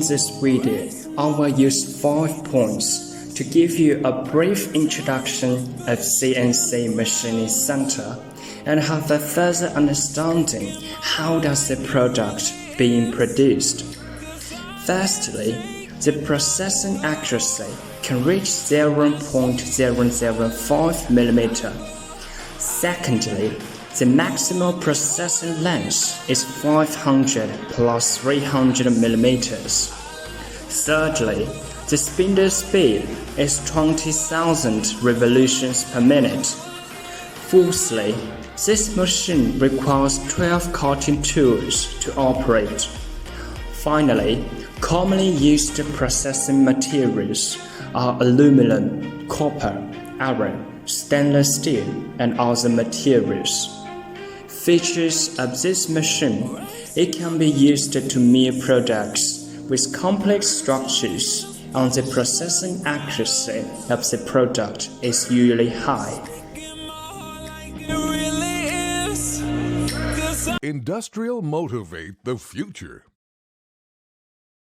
this video, I will use 5 points to give you a brief introduction of CNC Machining Center and have a further understanding how does the product being produced. Firstly, the processing accuracy can reach 0.005 mm. Secondly, the maximal processing length is 500 plus 300 mm. Thirdly, the spindle speed is 20,000 revolutions per minute. Fourthly, this machine requires 12 cutting tools to operate. Finally, commonly used processing materials are aluminum, copper, iron, stainless steel, and other materials. Features of this machine: it can be used to mill products with complex structures, and the processing accuracy of the product is usually high. Industrial Motivate the Future.